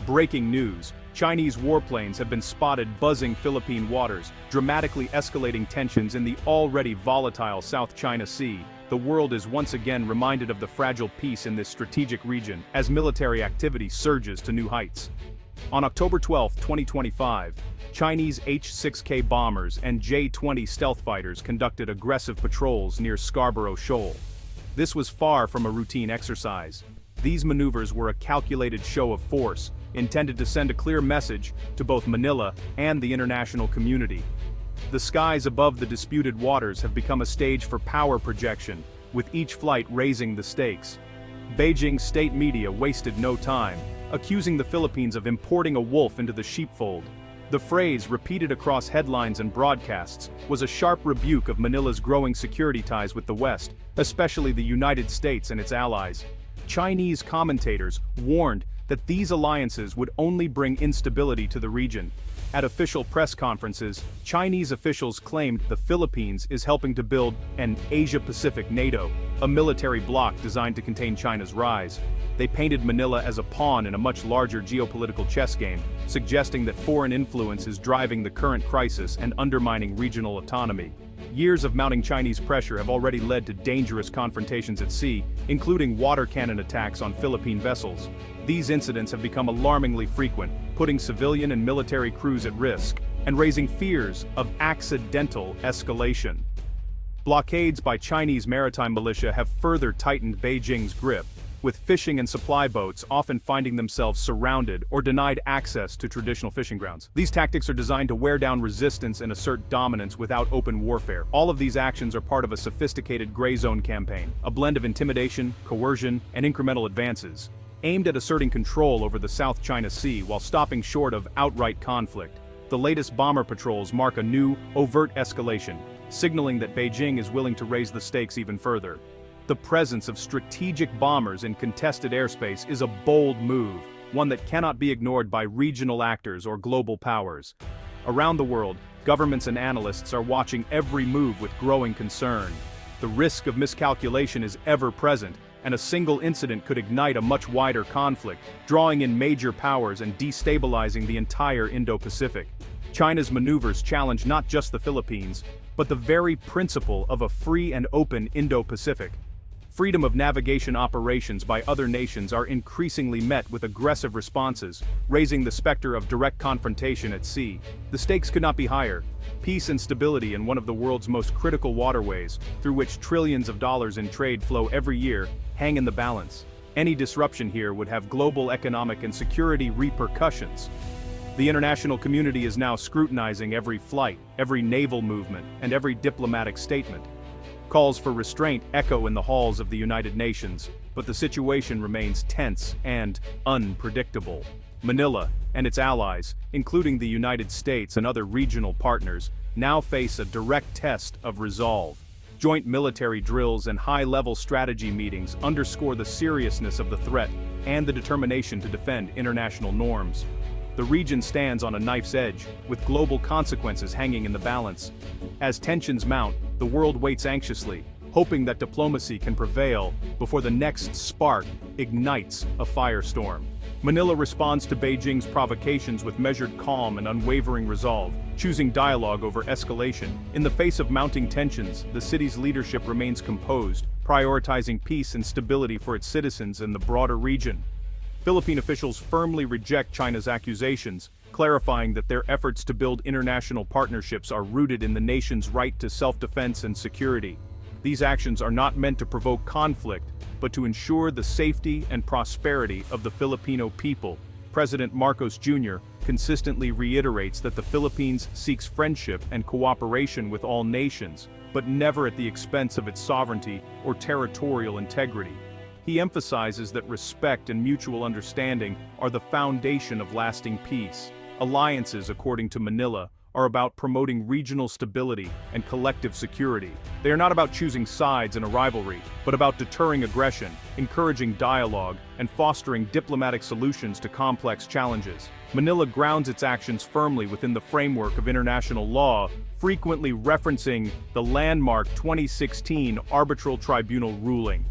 Breaking news: Chinese warplanes have been spotted buzzing Philippine waters, dramatically escalating tensions in the already volatile South China Sea. The world is once again reminded of the fragile peace in this strategic region as military activity surges to new heights. On October 12, 2025, Chinese H-6K bombers and J-20 stealth fighters conducted aggressive patrols near Scarborough Shoal. This was far from a routine exercise. These maneuvers were a calculated show of force, intended to send a clear message to both Manila and the international community. The skies above the disputed waters have become a stage for power projection, with each flight raising the stakes. Beijing's state media wasted no time, accusing the Philippines of importing a wolf into the sheepfold. The phrase, repeated across headlines and broadcasts, was a sharp rebuke of Manila's growing security ties with the West, especially the United States and its allies. Chinese commentators warned that these alliances would only bring instability to the region. At official press conferences, Chinese officials claimed the Philippines is helping to build an Asia-Pacific NATO, a military bloc designed to contain China's rise. They painted Manila as a pawn in a much larger geopolitical chess game, suggesting that foreign influence is driving the current crisis and undermining regional autonomy. Years of mounting Chinese pressure have already led to dangerous confrontations at sea, including water cannon attacks on Philippine vessels. These incidents have become alarmingly frequent, putting civilian and military crews at risk, and raising fears of accidental escalation. Blockades by Chinese maritime militia have further tightened Beijing's grip, with fishing and supply boats often finding themselves surrounded or denied access to traditional fishing grounds. These tactics are designed to wear down resistance and assert dominance without open warfare. All of these actions are part of a sophisticated gray zone campaign, a blend of intimidation, coercion, and incremental advances, aimed at asserting control over the South China Sea while stopping short of outright conflict. The latest bomber patrols mark a new, overt escalation, signaling that Beijing is willing to raise the stakes even further. The presence of strategic bombers in contested airspace is a bold move, one that cannot be ignored by regional actors or global powers. Around the world, governments and analysts are watching every move with growing concern. The risk of miscalculation is ever present, and a single incident could ignite a much wider conflict, drawing in major powers and destabilizing the entire Indo-Pacific. China's maneuvers challenge not just the Philippines, but the very principle of a free and open Indo-Pacific. Freedom of navigation operations by other nations are increasingly met with aggressive responses, raising the specter of direct confrontation at sea. The stakes could not be higher. Peace and stability in one of the world's most critical waterways, through which trillions of dollars in trade flow every year, hang in the balance. Any disruption here would have global economic and security repercussions. The international community is now scrutinizing every flight, every naval movement, and every diplomatic statement. Calls for restraint echo in the halls of the United Nations, but the situation remains tense and unpredictable. Manila and its allies, including the United States and other regional partners, now face a direct test of resolve. Joint military drills and high-level strategy meetings underscore the seriousness of the threat and the determination to defend international norms. The region stands on a knife's edge, with global consequences hanging in the balance. As tensions mount, the world waits anxiously, hoping that diplomacy can prevail before the next spark ignites a firestorm. Manila responds to Beijing's provocations with measured calm and unwavering resolve, choosing dialogue over escalation. In the face of mounting tensions, the city's leadership remains composed, prioritizing peace and stability for its citizens and the broader region. Philippine officials firmly reject China's accusations, clarifying that their efforts to build international partnerships are rooted in the nation's right to self-defense and security. These actions are not meant to provoke conflict, but to ensure the safety and prosperity of the Filipino people. President Marcos Jr. consistently reiterates that the Philippines seeks friendship and cooperation with all nations, but never at the expense of its sovereignty or territorial integrity. He emphasizes that respect and mutual understanding are the foundation of lasting peace. Alliances, according to Manila, are about promoting regional stability and collective security. They are not about choosing sides in a rivalry, but about deterring aggression, encouraging dialogue, and fostering diplomatic solutions to complex challenges. Manila grounds its actions firmly within the framework of international law, frequently referencing the landmark 2016 Arbitral Tribunal ruling.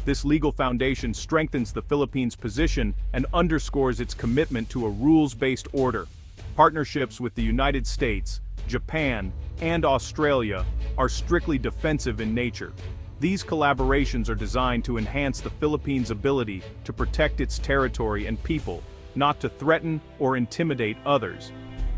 This legal foundation strengthens the Philippines' position and underscores its commitment to a rules-based order. Partnerships with the United States, Japan, and Australia are strictly defensive in nature. These collaborations are designed to enhance the Philippines' ability to protect its territory and people, not to threaten or intimidate others.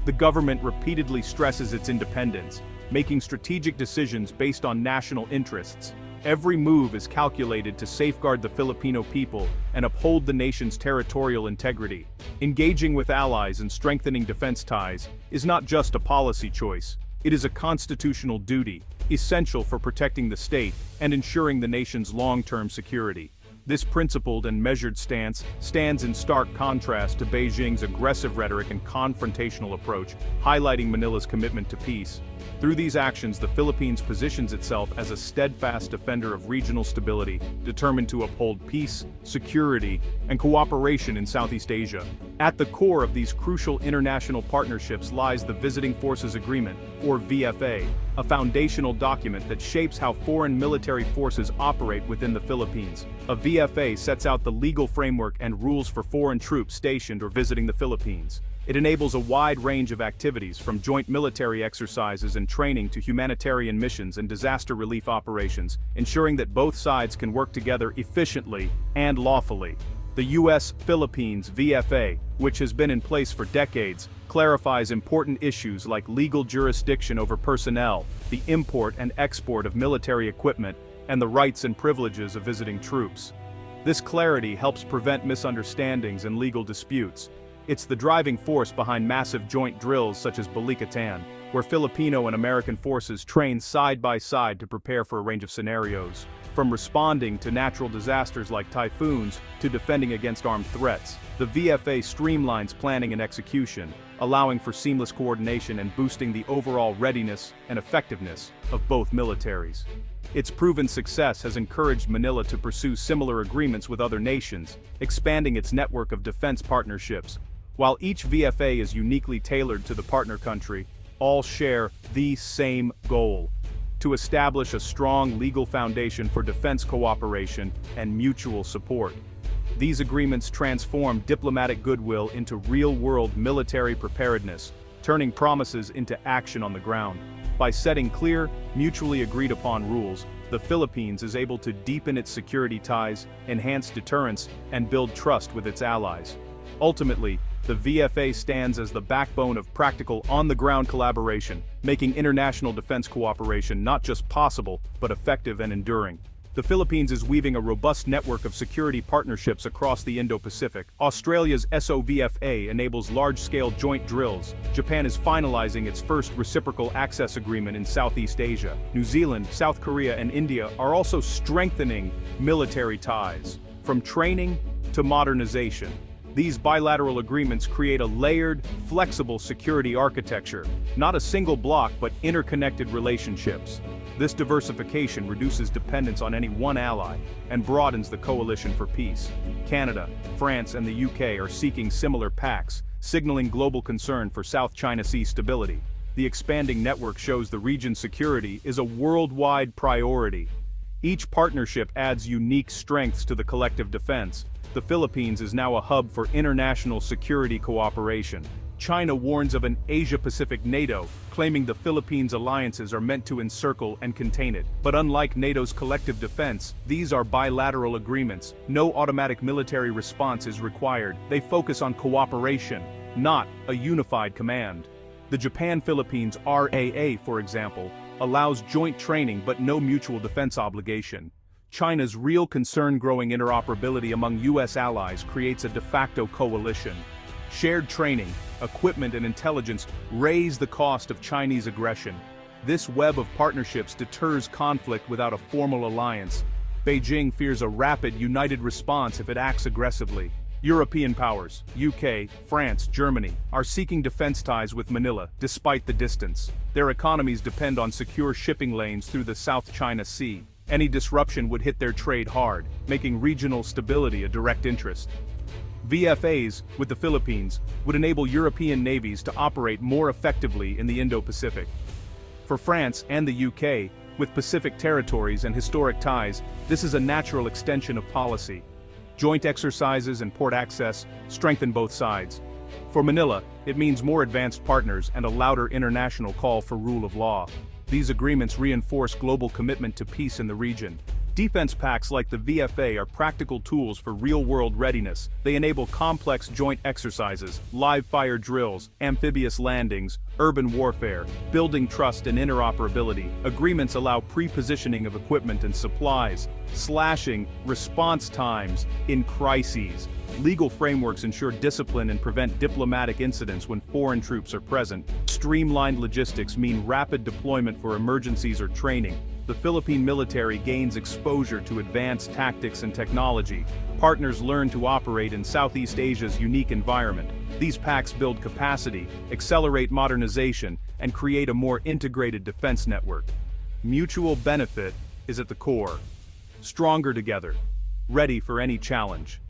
The government repeatedly stresses its independence, making strategic decisions based on national interests. Every move is calculated to safeguard the Filipino people and uphold the nation's territorial integrity. Engaging with allies and strengthening defense ties is not just a policy choice, it is a constitutional duty, essential for protecting the state and ensuring the nation's long-term security. This principled and measured stance stands in stark contrast to Beijing's aggressive rhetoric and confrontational approach, highlighting Manila's commitment to peace. Through these actions, the Philippines positions itself as a steadfast defender of regional stability, determined to uphold peace, security, and cooperation in Southeast Asia. At the core of these crucial international partnerships lies the Visiting Forces Agreement, or VFA, a foundational document that shapes how foreign military forces operate within the Philippines. A VFA sets out the legal framework and rules for foreign troops stationed or visiting the Philippines. It enables a wide range of activities, from joint military exercises and training to humanitarian missions and disaster relief operations, ensuring that both sides can work together efficiently and lawfully. The U.S.-Philippines VFA, which has been in place for decades, clarifies important issues like legal jurisdiction over personnel, the import and export of military equipment, and the rights and privileges of visiting troops. This clarity helps prevent misunderstandings and legal disputes. It's the driving force behind massive joint drills such as Balikatan, where Filipino and American forces train side by side to prepare for a range of scenarios, from responding to natural disasters like typhoons to defending against armed threats. The VFA streamlines planning and execution, allowing for seamless coordination and boosting the overall readiness and effectiveness of both militaries. Its proven success has encouraged Manila to pursue similar agreements with other nations, expanding its network of defense partnerships. While each VFA is uniquely tailored to the partner country, all share the same goal: to establish a strong legal foundation for defense cooperation and mutual support. These agreements transform diplomatic goodwill into real-world military preparedness, turning promises into action on the ground. By setting clear, mutually agreed-upon rules, the Philippines is able to deepen its security ties, enhance deterrence, and build trust with its allies. Ultimately, the VFA stands as the backbone of practical, on-the-ground collaboration, making international defense cooperation not just possible, but effective and enduring. The Philippines is weaving a robust network of security partnerships across the Indo-Pacific. Australia's SOVFA enables large-scale joint drills. Japan is finalizing its first reciprocal access agreement in Southeast Asia. New Zealand, South Korea, and India are also strengthening military ties. From training to modernization, these bilateral agreements create a layered, flexible security architecture, not a single block but interconnected relationships. This diversification reduces dependence on any one ally and broadens the coalition for peace. Canada, France, and the UK are seeking similar pacts, signaling global concern for South China Sea stability. The expanding network shows the region's security is a worldwide priority. Each partnership adds unique strengths to the collective defense. The Philippines is now a hub for international security cooperation. China warns of an Asia-Pacific NATO, claiming the Philippines' alliances are meant to encircle and contain it. But unlike NATO's collective defense, these are bilateral agreements. No automatic military response is required. They focus on cooperation, not a unified command. The Japan-Philippines RAA, for example, allows joint training but no mutual defense obligation. China's real concern: growing interoperability among U.S. allies creates a de facto coalition. Shared training, equipment, and intelligence raise the cost of Chinese aggression. This web of partnerships deters conflict without a formal alliance. Beijing fears a rapid, united response if it acts aggressively. European powers, UK, France, Germany, are seeking defense ties with Manila, despite the distance. Their economies depend on secure shipping lanes through the South China Sea. Any disruption would hit their trade hard, making regional stability a direct interest. VFAs with the Philippines would enable European navies to operate more effectively in the Indo-Pacific. For France and the UK, With Pacific territories and historic ties, this is a natural extension of policy. Joint exercises and port access strengthen both sides. For Manila, it means more advanced partners and a louder international call for rule of law. These agreements reinforce global commitment to peace in the region. Defense pacts like the VFA are practical tools for real-world readiness. They enable complex joint exercises, live-fire drills, amphibious landings, urban warfare, building trust and interoperability. Agreements allow pre-positioning of equipment and supplies, slashing response times in crises. Legal frameworks ensure discipline and prevent diplomatic incidents when foreign troops are present. Streamlined logistics mean rapid deployment for emergencies or training. The Philippine military gains exposure to advanced tactics and technology. Partners learn to operate in Southeast Asia's unique environment. These pacts build capacity, accelerate modernization, and create a more integrated defense network. Mutual benefit is at the core. Stronger together, ready for any challenge.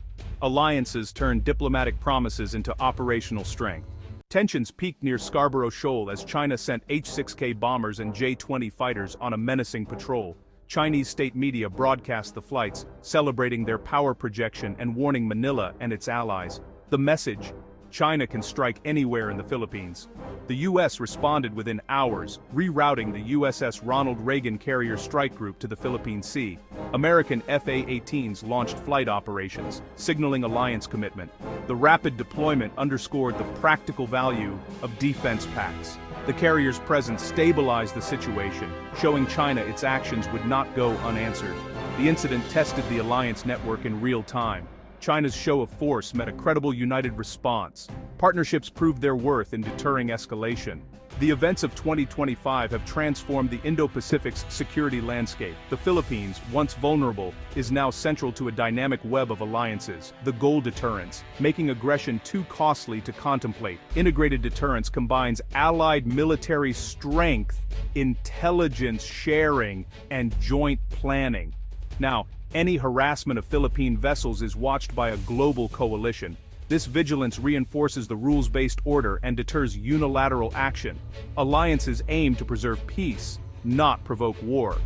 Alliances turn diplomatic promises into operational strength. Tensions peaked near Scarborough Shoal as China sent H-6K bombers and J-20 fighters on a menacing patrol. Chinese state media broadcast the flights, celebrating their power projection and warning Manila and its allies. The message: China can strike anywhere in the Philippines. The U.S. responded within hours, rerouting the USS Ronald Reagan Carrier Strike Group to the Philippine Sea. American FA-18s launched flight operations, signaling alliance commitment. The rapid deployment underscored the practical value of defense pacts. The carrier's presence stabilized the situation, showing China its actions would not go unanswered. The incident tested the alliance network in real time. China's show of force met a credible united response. Partnerships proved their worth in deterring escalation. The events of 2025 have transformed the Indo-Pacific's security landscape. The Philippines, once vulnerable, is now central to a dynamic web of alliances. The goal: deterrence, making aggression too costly to contemplate. Integrated deterrence combines allied military strength, intelligence sharing, and joint planning. Now, any harassment of Philippine vessels is watched by a global coalition. This vigilance reinforces the rules-based order and deters unilateral action. Alliances aim to preserve peace, not provoke war.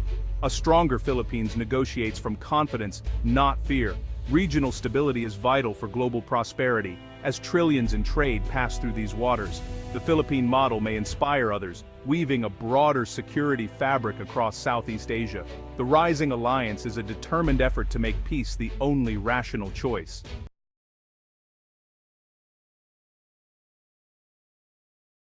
A stronger Philippines negotiates from confidence, not fear. Regional stability is vital for global prosperity, as trillions in trade pass through these waters. The Philippine model may inspire others, weaving a broader security fabric across Southeast Asia. The rising alliance is a determined effort to make peace the only rational choice.